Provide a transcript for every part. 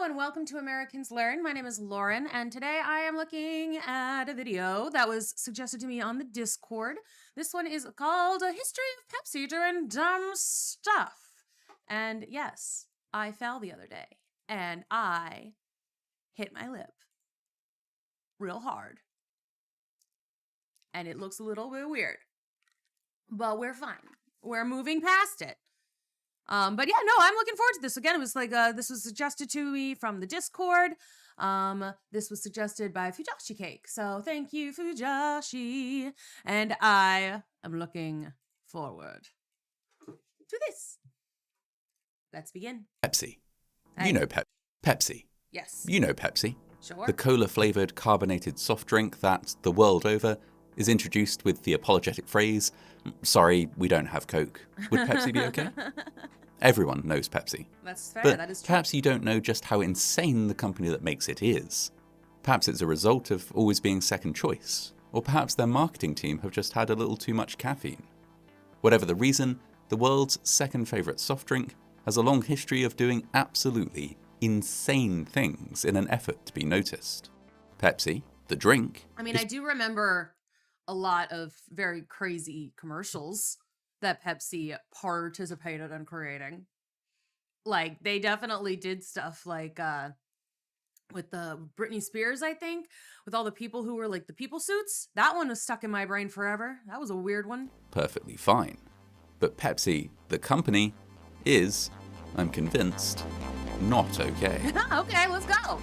Hello and welcome to Americans Learn. My name is Lauren, and today I am looking at a video that was suggested to me on the Discord. This one is called A History of Pepsi Doing Dumb Stuff. And yes, I fell the other day, and I hit my lip real hard. And it looks a little bit weird, but we're fine. We're moving past it. But yeah, no, I'm looking forward to this. Again, it was like, this was suggested to me from the Discord. This was suggested by Fujashi Cake. So thank you, Fujashi. And I am looking forward to this. Let's begin. Pepsi. Hey. You know Pepsi. Yes. You know Pepsi. Sure. The cola-flavoured carbonated soft drink that, the world over, is introduced with the apologetic phrase, "Sorry, we don't have Coke." Would Pepsi be okay? Everyone knows Pepsi. That's fair, But that is true. perhaps you don't know just how insane the company that makes it is. Perhaps it's a result of always being second choice, or perhaps their marketing team have just had a little too much caffeine. Whatever the reason, the world's second favourite soft drink has a long history of doing absolutely insane things in an effort to be noticed. Pepsi, the drink, I mean, I do remember a lot of very crazy commercials that Pepsi participated in creating. Like, they definitely did stuff like with the Britney Spears, I think, with all the people who were like the people suits. That one was stuck in my brain forever. That was a weird one. perfectly fine. But Pepsi, the company, is, I'm convinced, not okay. Okay, let's go.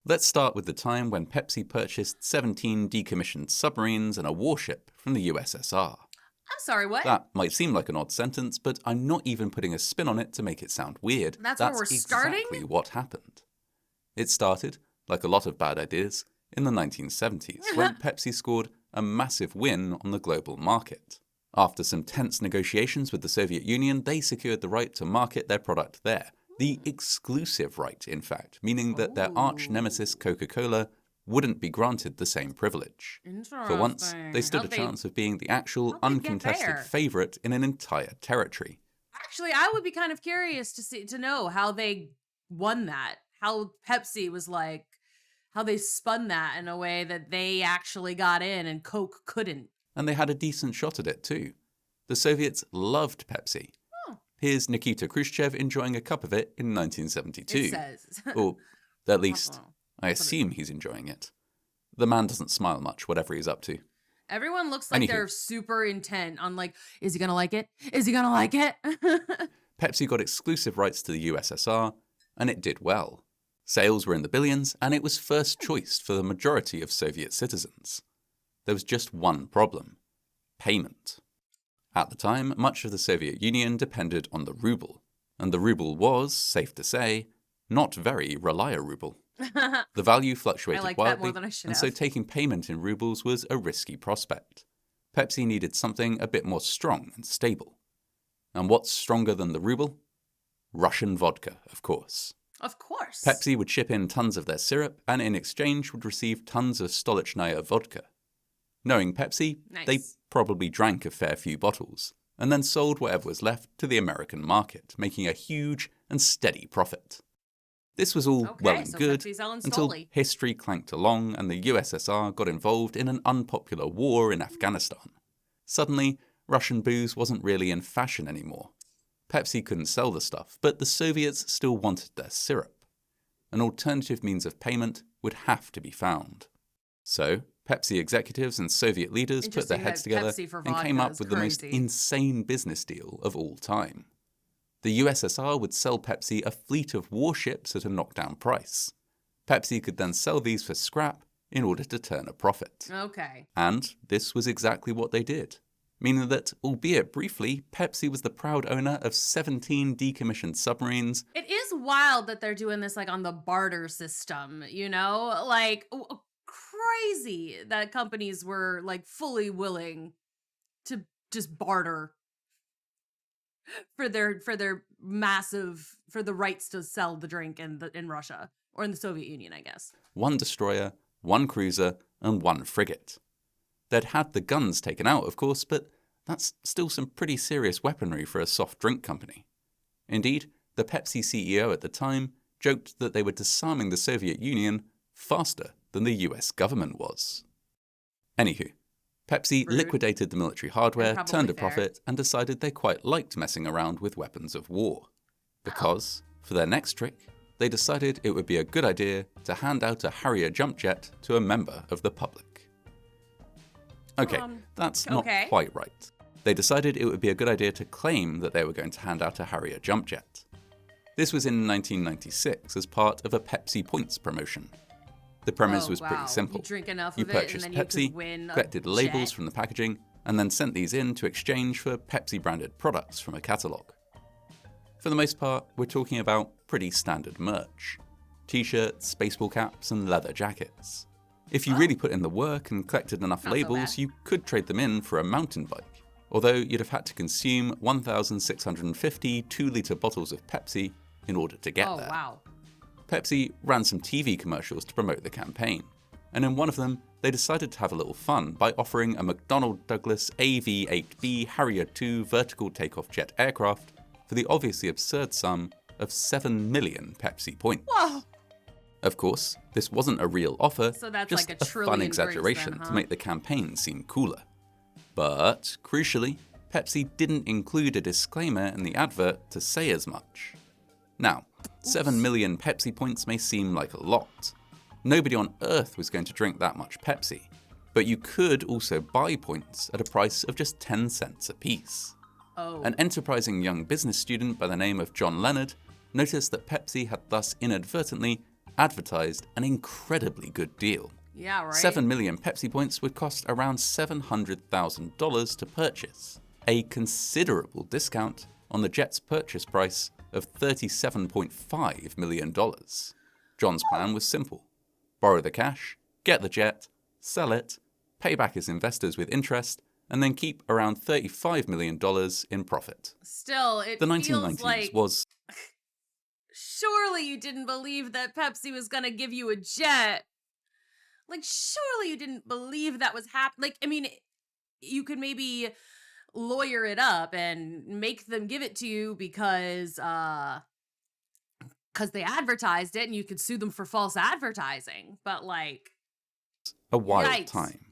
Let's start with the time when Pepsi purchased 17 decommissioned submarines and a warship from the USSR. I'm sorry, what? That might seem like an odd sentence, but I'm not even putting a spin on it to make it sound weird. That's where we're starting? exactly what happened. It started, like a lot of bad ideas, in the 1970s, when Pepsi scored a massive win on the global market. After some tense negotiations with the Soviet Union, they secured the right to market their product there. The exclusive right, in fact, meaning that their arch nemesis Coca-Cola wouldn't be granted the same privilege. For once, they stood a chance of being the actual how'd they get uncontested there? favourite in an entire territory. Actually, I would be kind of curious to know how they won that. How Pepsi was like, how they spun that in a way that they actually got in and Coke couldn't. And they had a decent shot at it too. The Soviets loved Pepsi. Oh. Here's Nikita Khrushchev enjoying a cup of it in 1972. It says. Or at least, Uh-oh. I assume he's enjoying it. The man doesn't smile much, whatever he's up to. Everyone looks like Anywho. they're super intent on like, is he gonna like it? Is he gonna like it? Pepsi got exclusive rights to the USSR, and it did well. Sales were in the billions, and it was first choice for the majority of Soviet citizens. There was just one problem: payment. At the time, much of the Soviet Union depended on the ruble, and the ruble was, safe to say, not very reliable. The value fluctuated I like that more wildly, than I should and so have. taking payment in rubles was a risky prospect. Pepsi needed something a bit more strong and stable. And what's stronger than the ruble? Russian vodka, of course. Of course. Pepsi would ship in tons of their syrup, and in exchange would receive tons of Stolichnaya vodka. Knowing Pepsi, Nice. they probably drank a fair few bottles, and then sold whatever was left to the American market, making a huge and steady profit. This was all Okay, well and so good Pepsi's selling until Stoli. history clanked along and the USSR got involved in an unpopular war in Afghanistan. Suddenly, Russian booze wasn't really in fashion anymore. Pepsi couldn't sell the stuff, but the Soviets still wanted their syrup. An alternative means of payment would have to be found. So, Pepsi executives and Soviet leaders put their Interesting heads that together Pepsi for and came vodka up is with the most crazy. insane business deal of all time. The USSR would sell Pepsi a fleet of warships at a knockdown price. Pepsi could then sell these for scrap in order to turn a profit. Okay. And this was exactly what they did, meaning that, albeit briefly, Pepsi was the proud owner of 17 decommissioned submarines. It is wild that they're doing this like on the barter system, you know? Like crazy that companies were like fully willing to just barter for their massive for the rights to sell the drink in Russia or in the Soviet Union, I guess. One destroyer, one cruiser, and one frigate. They'd had the guns taken out, of course, but that's still some pretty serious weaponry for a soft drink company. Indeed, the Pepsi CEO at the time joked that they were disarming the Soviet Union faster than the US government was. Anywho, Pepsi Rude. liquidated the military hardware, probably turned a fair. profit, and decided they quite liked messing around with weapons of war. Because, for their next trick, they decided it would be a good idea to hand out a Harrier jump jet to a member of the public. Okay, that's not okay. quite right. They decided it would be a good idea to claim that they were going to hand out a Harrier jump jet. This was in 1996 as part of a Pepsi Points promotion. The premise was pretty simple. You drink enough You of it, and purchased then Pepsi, you could win a collected labels jet. from the packaging, and then sent these in to exchange for Pepsi-branded products from a catalogue. For the most part, we're talking about pretty standard merch. T-shirts, baseball caps, and leather jackets. If you really put in the work and collected enough Not so labels, bad. you could trade them in for a mountain bike, although you'd have had to consume 1,650 2-litre bottles of Pepsi in order to get there. Oh, wow. Pepsi ran some TV commercials to promote the campaign, and in one of them, they decided to have a little fun by offering a McDonnell Douglas AV-8B Harrier II vertical takeoff jet aircraft for the obviously absurd sum of 7 million Pepsi points. Whoa. Of course, this wasn't a real offer, So that's just like a a trillion fun drinks exaggeration then, huh? to make the campaign seem cooler. But, crucially, Pepsi didn't include a disclaimer in the advert to say as much. Now, 7 million Pepsi points may seem like a lot. Nobody on Earth was going to drink that much Pepsi, but you could also buy points at a price of just 10 cents a piece. Oh. An enterprising young business student by the name of John Leonard noticed that Pepsi had thus inadvertently advertised an incredibly good deal. Yeah, right. 7 million Pepsi points would cost around $700,000 to purchase, a considerable discount on the jet's purchase price of $37.5 million. John's plan was simple. Borrow the cash, get the jet, sell it, pay back his investors with interest, and then keep around $35 million in profit. Still, it The feels 1990s like was... surely you didn't believe that Pepsi was going to give you a jet. Like, surely you didn't believe that was happening. Like, I mean, you could maybe lawyer it up and make them give it to you because they advertised it and you could sue them for false advertising. But, like, a wild yikes. time.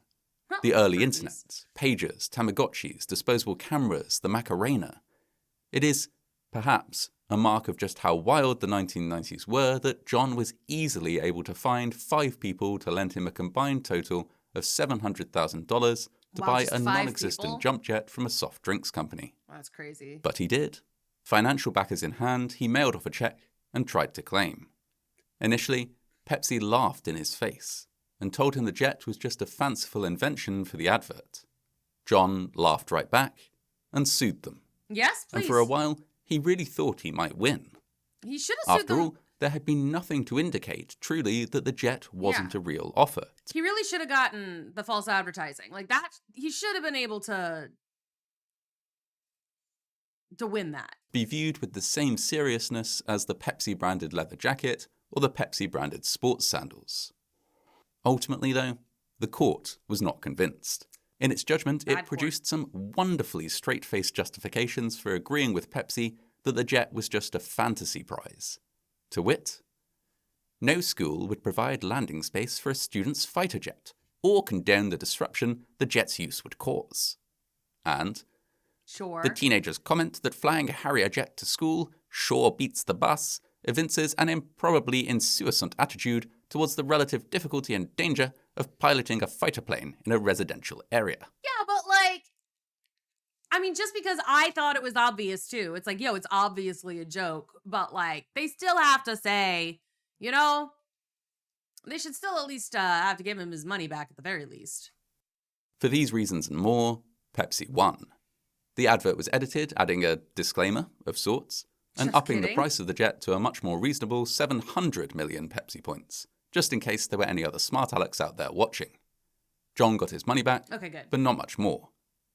Huh, The early for at internet, least. pagers, Tamagotchis, disposable cameras, the Macarena. It is, perhaps, a mark of just how wild the 1990s were that John was easily able to find 5 people to lend him a combined total of $700,000 to Wow, buy just a 5 non-existent people? jump jet from a soft drinks company. That's crazy. But he did. Financial backers in hand, he mailed off a check and tried to claim. Initially, Pepsi laughed in his face and told him the jet was just a fanciful invention for the advert. John laughed right back and sued them. Yes, please. And for a while, he really thought he might win. He should have sued After them. all, there had been nothing to indicate truly that the jet wasn't a real offer. He really should have gotten the false advertising. Like that, he should have been able to win that. Be viewed with the same seriousness as the Pepsi-branded leather jacket or the Pepsi-branded sports sandals. Ultimately, though, the court was not convinced. In its judgment, Bad it court. produced some wonderfully straight-faced justifications for agreeing with Pepsi that the jet was just a fantasy prize. To wit, no school would provide landing space for a student's fighter jet or condone the disruption the jet's use would cause. And Sure. the teenager's comment that flying a Harrier jet to school sure beats the bus evinces an improbably insouciant attitude towards the relative difficulty and danger of piloting a fighter plane in a residential area. Yeah, but like, I mean, just because I thought it was obvious too, it's like, yo, it's obviously a joke, but like, they still have to say, you know, they should still at least have to give him his money back at the very least. For these reasons and more, Pepsi won. The advert was edited, adding a disclaimer of sorts, and Just upping the kidding. price of the jet to a much more reasonable 700 million Pepsi points, just in case there were any other smart Alecs out there watching. John got his money back, Okay, good. but not much more.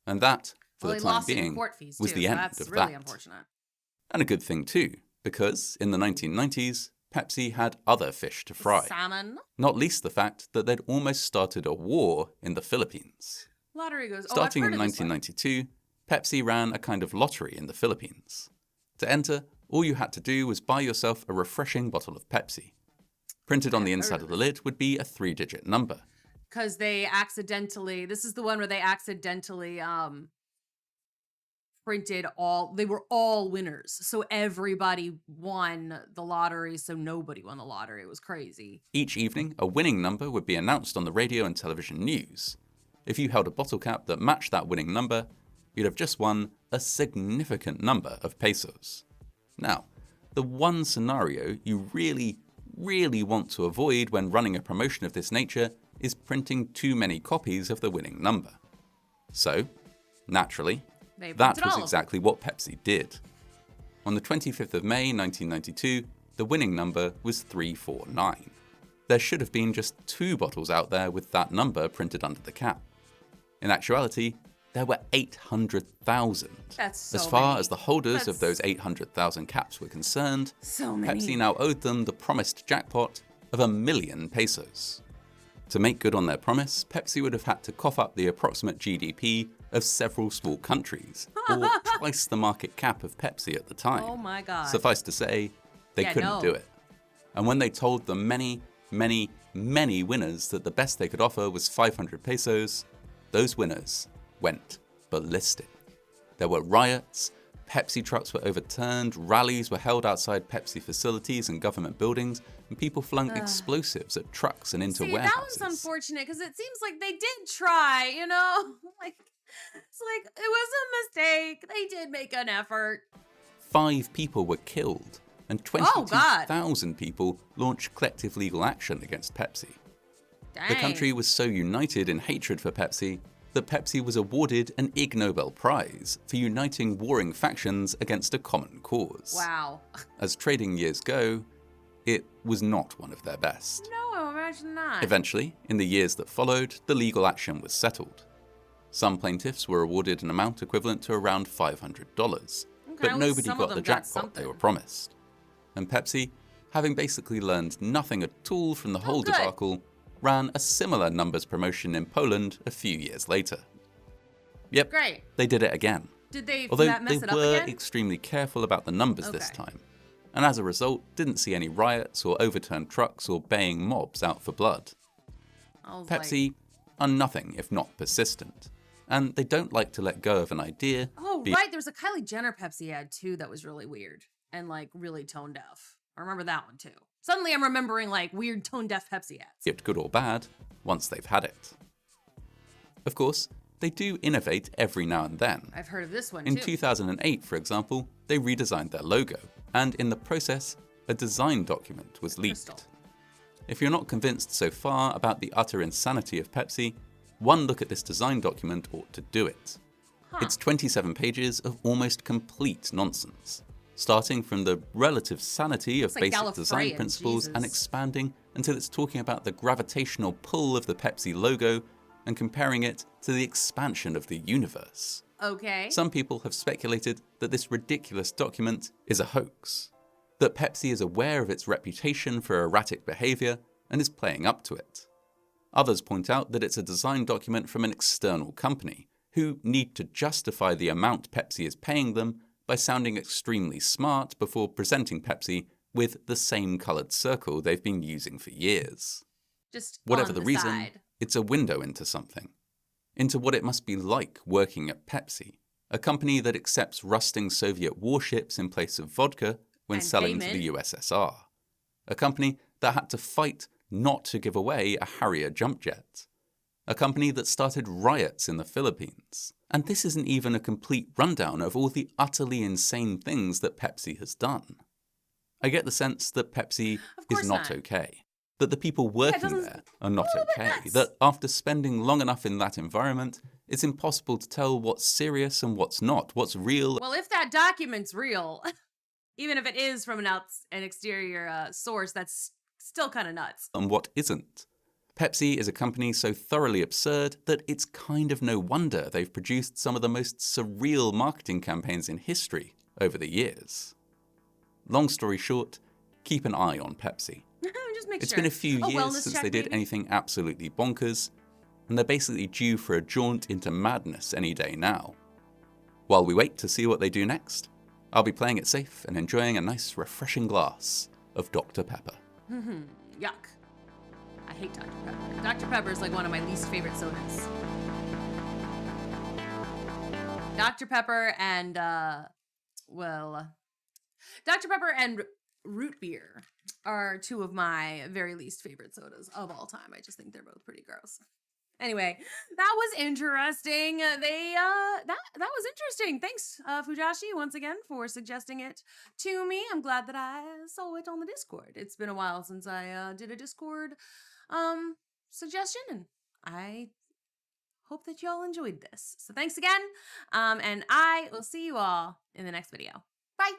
And that, for Well, the he time lost in being, court fees was too, the so end that's of really that. unfortunate. And a good thing too, because in the 1990s, Pepsi had other fish to fry. Salmon. Not least the fact that they'd almost started a war in the Philippines. Lottery goes. Starting oh, in 1992, Pepsi ran a kind of lottery in the Philippines. To enter, all you had to do was buy yourself a refreshing bottle of Pepsi. Printed on the inside of the lid would be a 3-digit number. Because they accidentally, this is the one where they accidentally printed they were all winners. So everybody won the lottery, so nobody won the lottery. It was crazy. Each evening, a winning number would be announced on the radio and television news. If you held a bottle cap that matched that winning number, you'd have just won a significant number of pesos. Now, the one scenario you really want to avoid when running a promotion of this nature is printing too many copies of the winning number. So, naturally, that was exactly what Pepsi did. On the 25th of May 1992, the winning number was 349. There should have been just 2 bottles out there with that number printed under the cap. In actuality, there were 800,000. That's so As far many. as the holders of those 800,000 caps were concerned, So many. Pepsi now owed them the promised jackpot of 1,000,000 pesos. To make good on their promise, Pepsi would have had to cough up the approximate GDP of several small countries, or twice the market cap of Pepsi at the time. Oh my God. Suffice to say, they couldn't do it. And when they told the many winners that the best they could offer was 500 pesos, those winners went ballistic. There were riots, Pepsi trucks were overturned, rallies were held outside Pepsi facilities and government buildings, and people flung explosives at trucks and into warehouses. That one's unfortunate because it seems like they did try, you know? It's like, it was a mistake. They did make an effort. 5 people were killed, and 22,000 people launched collective legal action against Pepsi. Dang. The country was so united in hatred for Pepsi that Pepsi was awarded an Ig Nobel Prize for uniting warring factions against a common cause. Wow. As trading years go, it was not one of their best. No, imagine that. Eventually, in the years that followed, the legal action was settled. Some plaintiffs were awarded an amount equivalent to around $500, but nobody got the jackpot they were promised. And Pepsi, having basically learned nothing at all from the whole debacle, ran a similar numbers promotion in Poland a few years later. Yep, Great. They did it again. Did they Although mess they it up were again? extremely careful about the numbers this time, and as a result, didn't see any riots or overturned trucks or baying mobs out for blood. Pepsi are nothing if not persistent, and they don't like to let go of an idea. Oh, right. There was a Kylie Jenner Pepsi ad, too, that was really weird and, really tone deaf. I remember that one, too. Suddenly I'm remembering, weird tone deaf Pepsi ads. Be it good or bad, once they've had it. Of course, they do innovate every now and then. I've heard of this one, In too. 2008, for example, they redesigned their logo, and in the process, a design document was leaked. If you're not convinced so far about the utter insanity of Pepsi, one look at this design document ought to do it. It's 27 pages of almost complete nonsense, starting from the relative sanity of basic design principles and expanding until it's talking about the gravitational pull of the Pepsi logo and comparing it to the expansion of the universe. Okay. Some people have speculated that this ridiculous document is a hoax, that Pepsi is aware of its reputation for erratic behavior and is playing up to it. Others point out that it's a design document from an external company who need to justify the amount Pepsi is paying them by sounding extremely smart before presenting Pepsi with the same coloured circle they've been using for years. Just whatever on the the reason, side. it's a window into something. Into what it must be like working at Pepsi, a company that accepts rusting Soviet warships in place of vodka when selling to the USSR. A company that had to fight not to give away a Harrier jump jet. A company that started riots in the Philippines. And this isn't even a complete rundown of all the utterly insane things that Pepsi has done. I get the sense that Pepsi is not okay. That the people working there are not okay. That after spending long enough in that environment, it's impossible to tell what's serious and what's not, what's real. Well, if that document's real, even if it is from an exterior source, that's still kind of nuts. And what isn't. Pepsi is a company so thoroughly absurd that it's kind of no wonder they've produced some of the most surreal marketing campaigns in history over the years. Long story short, keep an eye on Pepsi. It's been a few years since they did anything absolutely bonkers, and they're basically due for a jaunt into madness any day now. While we wait to see what they do next, I'll be playing it safe and enjoying a nice, refreshing glass of Dr. Pepper. Yuck. I hate Dr. Pepper. Dr. Pepper is like one of my least favorite sodas. Dr. Pepper and, Dr. Pepper and root beer are two of my very least favorite sodas of all time. I just think they're both pretty gross. Anyway, that was interesting. That was interesting. Thanks, Fujashi, once again for suggesting it to me. I'm glad that I saw it on the Discord. It's been a while since I did a Discord suggestion, and I hope that y'all enjoyed this. So thanks again, and I will see you all in the next video. Bye.